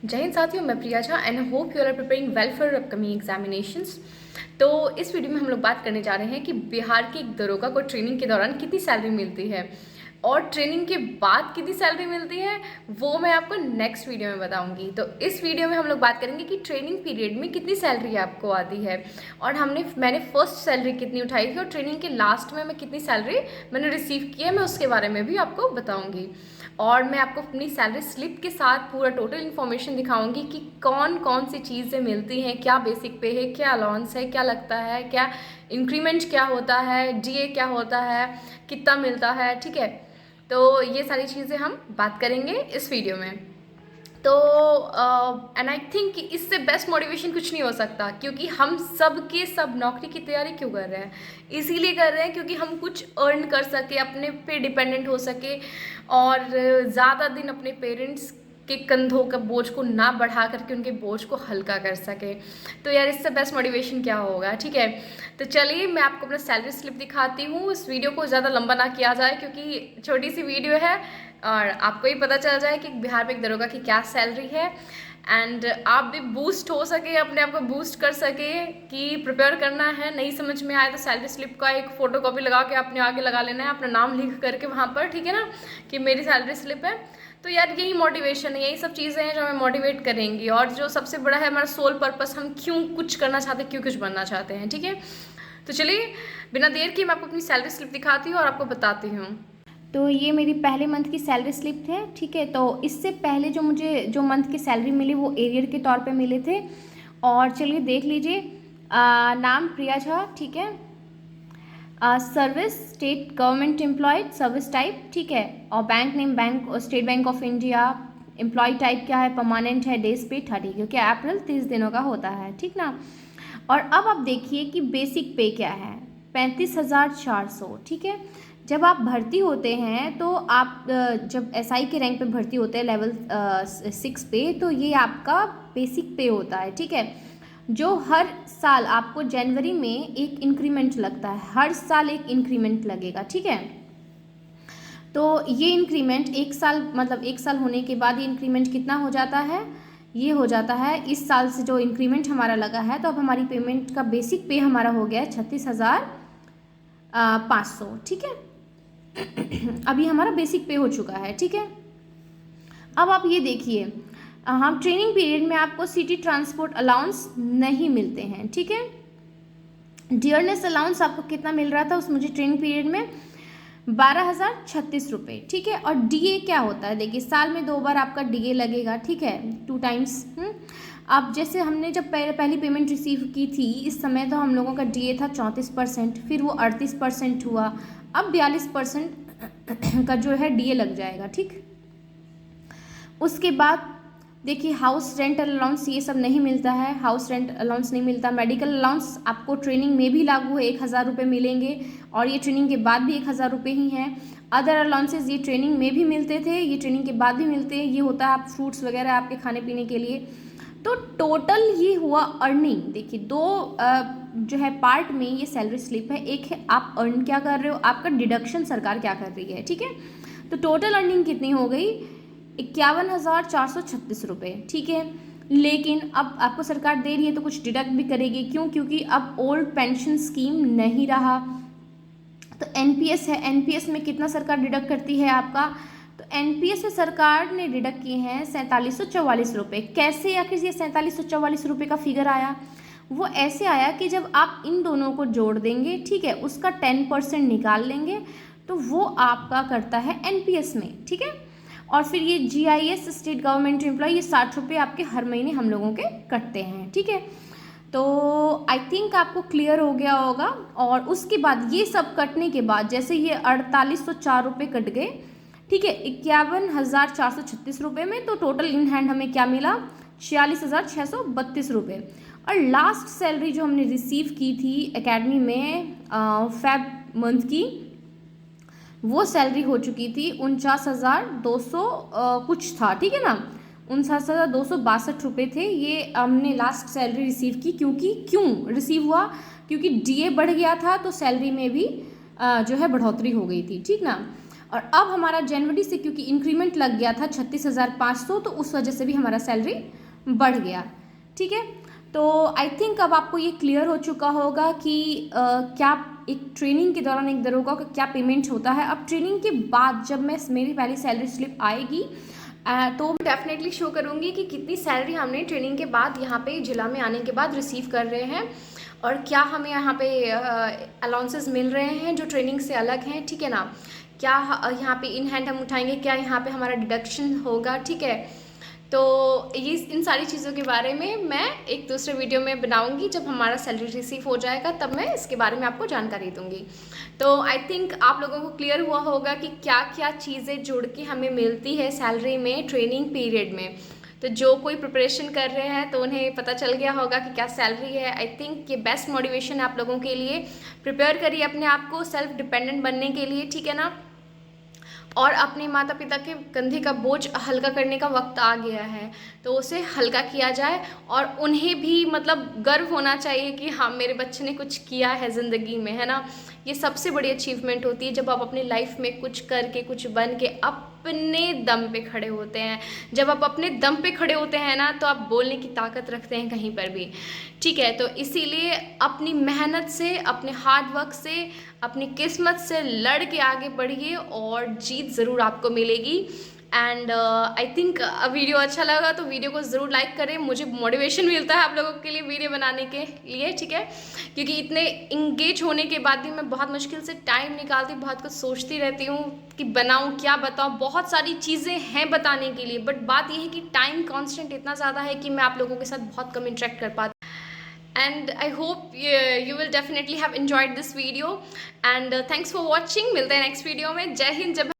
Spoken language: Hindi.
जय हिंद साथियों, मैं Priya Jha and hope you are preparing well for upcoming examinations. तो इस वीडियो में हम लोग बात करने जा रहे हैं कि बिहार की एक दरोगा को ट्रेनिंग के दौरान कितनी सैलरी मिलती है और ट्रेनिंग के बाद कितनी सैलरी मिलती है, वो मैं आपको नेक्स्ट वीडियो में बताऊंगी। तो इस वीडियो में हम लोग बात करेंगे कि ट्रेनिंग पीरियड में कितनी सैलरी आपको आती है और मैंने फर्स्ट सैलरी कितनी उठाई थी और ट्रेनिंग के लास्ट में मैं कितनी सैलरी मैंने रिसीव की है, मैं उसके बारे में भी आपको बताऊंगी। और मैं आपको अपनी सैलरी स्लिप के साथ पूरा टोटल इन्फॉर्मेशन दिखाऊंगी कि कौन कौन सी चीज़ें मिलती हैं, क्या बेसिक पे है, क्या अलाउंस है, क्या लगता है, क्या इंक्रीमेंट क्या होता है, डीए क्या होता है, कितना मिलता है। ठीक है, तो ये सारी चीज़ें हम बात करेंगे इस वीडियो में। तो एंड आई थिंक कि इससे बेस्ट मोटिवेशन कुछ नहीं हो सकता, क्योंकि हम सब के सब नौकरी की तैयारी क्यों कर रहे हैं? इसीलिए कर रहे हैं क्योंकि हम कुछ अर्न कर सके, अपने पे डिपेंडेंट हो सके और ज़्यादा दिन अपने पेरेंट्स के कंधों का बोझ को ना बढ़ा करके उनके बोझ को हल्का कर सके। तो यार इससे बेस्ट मोटिवेशन क्या होगा? ठीक है, तो चलिए मैं आपको अपना सैलरी स्लिप दिखाती हूँ। इस वीडियो को ज़्यादा लंबा ना किया जाए क्योंकि छोटी सी वीडियो है और आपको ही पता चल जाए कि बिहार में एक दरोगा की क्या सैलरी है एंड आप भी बूस्ट हो सके, अपने आप को बूस्ट कर सके कि प्रिपेयर करना है। नहीं समझ में आए तो सैलरी स्लिप का एक फ़ोटो कॉपी लगा के अपने आगे लगा लेना है, अपना नाम लिख करके वहाँ पर, ठीक है ना, कि मेरी सैलरी स्लिप है। तो यार यही मोटिवेशन है, यही सब चीज़ें हैं जो हमें मोटिवेट करेंगी। और जो सबसे बड़ा है हमारा सोल पर्पस, हम क्यों कुछ करना चाहते हैं, क्यों कुछ बनना चाहते हैं। ठीक है, तो चलिए बिना देर के मैं आपको अपनी सैलरी स्लिप दिखाती हूँ और आपको बताती हूँ। तो ये मेरी पहले मंथ की सैलरी स्लिप थे। ठीक है, तो इससे पहले जो मुझे जो मंथ की सैलरी मिली वो एरियर के तौर पे मिले थे। और चलिए देख लीजिए, नाम प्रिया झा, ठीक है, service state government employed, service type, ठीक है, और bank name bank State Bank of India, employ type क्या है, परमानेंट है, डेज पे 30, क्योंकि अप्रैल 30 दिनों का होता है, ठीक ना। और अब आप देखिए कि बेसिक पे क्या है, 35,400, ठीक है। जब आप भर्ती होते हैं तो आप जब एसआई के रैंक पे भर्ती होते हैं लेवल 6 पे, तो ये आपका बेसिक पे होता है, ठीक है, जो हर साल आपको जनवरी में एक इंक्रीमेंट लगता है, हर साल एक इंक्रीमेंट लगेगा, ठीक है। तो ये इंक्रीमेंट एक साल, मतलब एक साल होने के बाद ये इंक्रीमेंट कितना हो जाता है, ये हो जाता है इस साल से जो इंक्रीमेंट हमारा लगा है, तो अब हमारी पेमेंट का बेसिक पे हमारा हो गया है 36,500, ठीक है। अभी हमारा बेसिक पे हो चुका है, ठीक है। अब आप ये देखिए, हम ट्रेनिंग पीरियड में आपको सिटी ट्रांसपोर्ट अलाउंस नहीं मिलते हैं, ठीक है। डियरनेस अलाउंस आपको कितना मिल रहा था उस मुझे ट्रेनिंग पीरियड में, 12,036 रुपये, ठीक है। और डीए क्या होता है, देखिए साल में 2 बार आपका डीए लगेगा, ठीक है, 2 टाइम्स। अब जैसे हमने जब पहली पेमेंट रिसीव की थी, इस समय तो हम लोगों का डीए था 34%, फिर वो 38% हुआ, अब 42% का जो है डीए लग जाएगा, ठीक। उसके बाद देखिए हाउस रेंटल अलाउंस ये सब नहीं मिलता है, हाउस रेंट अलाउंस नहीं मिलता। मेडिकल अलाउंस आपको ट्रेनिंग में भी लागू है, 1,000 रुपये मिलेंगे और ये ट्रेनिंग के बाद भी 1,000 रुपये ही हैं। अदर अलाउंसेज ये ट्रेनिंग में भी मिलते थे, ये ट्रेनिंग के बाद भी मिलते हैं, ये होता है आप फ्रूट्स वगैरह आपके खाने पीने के लिए। तो टोटल ये हुआ अर्निंग। देखिए दो जो है पार्ट में ये सैलरी स्लिप है, एक है आप अर्न क्या कर रहे हो, आपका डिडक्शन सरकार क्या कर रही है, ठीक है। तो टोटल अर्निंग कितनी हो गई, 51,436 रुपये, ठीक है। लेकिन अब आपको सरकार दे रही है तो कुछ डिडक्ट भी करेगी, क्यों, क्योंकि अब ओल्ड पेंशन स्कीम नहीं रहा। तो एनपीएस है, एनपीएस में कितना सरकार डिडक्ट करती है आपका, तो एनपीएस से सरकार ने डिडक्ट किए हैं 4744 रुपये। कैसे आखिर ये 4744 रुपये का फिगर आया, वो ऐसे आया कि जब आप इन दोनों को जोड़ देंगे, ठीक है, उसका 10% निकाल लेंगे तो वो आपका करता है एनपीएस में, ठीक है। और फिर ये जीआईएस स्टेट गवर्नमेंट एम्प्लॉय, ये 60 रुपये आपके हर महीने हम लोगों के कटते हैं, ठीक है। तो आई थिंक आपको क्लियर हो गया होगा। और उसके बाद ये सब कटने के बाद जैसे ये 4804 रुपये कट गए, ठीक है, 51,436 रुपये में, तो टोटल इन हैंड हमें क्या मिला, 46,632 रुपये। और लास्ट सैलरी जो हमने रिसीव की थी एकेडमी में फेब मंथ की, वो सैलरी हो चुकी थी 49,200 कुछ था, ठीक है ना, 49,262 रुपये थे। ये हमने लास्ट सैलरी रिसीव की, क्योंकि क्यों रिसीव हुआ, क्योंकि डीए बढ़ गया था तो सैलरी में भी जो है बढ़ोतरी हो गई थी, ठीक ना। और अब हमारा जनवरी से क्योंकि इंक्रीमेंट लग गया था 36,500, तो उस वजह से भी हमारा सैलरी बढ़ गया। ठीक है, तो आई थिंक अब आपको ये क्लियर हो चुका होगा कि क्या एक ट्रेनिंग के दौरान एक दरोगा का क्या पेमेंट होता है। अब ट्रेनिंग के बाद जब मेरी पहली सैलरी स्लिप आएगी तो डेफिनेटली शो करूँगी कि कितनी सैलरी हमने ट्रेनिंग के बाद यहाँ पे जिला में आने के बाद रिसीव कर रहे हैं, और क्या हमें यहाँ पे अलाउंसेस मिल रहे हैं जो ट्रेनिंग से अलग हैं, ठीक है ना। क्या यहाँ पे इन हैंड हम उठाएंगे, क्या यहाँ पे हमारा डिडक्शन होगा, ठीक है। तो ये इन सारी चीज़ों के बारे में मैं एक दूसरे वीडियो में बनाऊंगी, जब हमारा सैलरी रिसीव हो जाएगा तब मैं इसके बारे में आपको जानकारी दूंगी। तो आई थिंक आप लोगों को क्लियर हुआ होगा कि क्या क्या चीज़ें जुड़ के हमें मिलती है सैलरी में ट्रेनिंग पीरियड में। तो जो कोई प्रिपरेशन कर रहे हैं तो उन्हें पता चल गया होगा कि क्या सैलरी है। आई थिंक ये बेस्ट मोटिवेशन है आप लोगों के लिए। प्रिपेयर करिए अपने आप को सेल्फ डिपेंडेंट बनने के लिए, ठीक है ना। और अपने माता पिता के कंधे का बोझ हल्का करने का वक्त आ गया है, तो उसे हल्का किया जाए और उन्हें भी मतलब गर्व होना चाहिए कि हाँ मेरे बच्चे ने कुछ किया है ज़िंदगी में, है ना। ये सबसे बड़ी अचीवमेंट होती है जब आप अपनी लाइफ में कुछ करके कुछ बन के अपने दम पे खड़े होते हैं। जब आप अपने दम पे खड़े होते हैं ना, तो आप बोलने की ताकत रखते हैं कहीं पर भी, ठीक है। तो इसीलिए अपनी मेहनत से, अपने हार्ड वर्क से, अपनी किस्मत से लड़ के आगे बढ़िए और जीत ज़रूर आपको मिलेगी। एंड आई थिंक वीडियो अच्छा लगा तो वीडियो को ज़रूर लाइक करें, मुझे मोटिवेशन मिलता है आप लोगों के लिए वीडियो बनाने के लिए, ठीक है। क्योंकि इतने इंगेज होने के बाद भी मैं बहुत मुश्किल से टाइम निकालती हूँ, बहुत कुछ सोचती रहती हूँ कि बनाऊँ क्या बताऊँ, बहुत सारी चीज़ें हैं बताने के लिए, बट बात यह है कि टाइम कॉन्स्टेंट इतना ज़्यादा है कि मैं आप लोगों के साथ बहुत कम इंटरेक्ट कर पाती। And I hope you will definitely have enjoyed this video and thanks for watching। मिलते हैं नेक्स्ट वीडियो में। जय हिंद, जय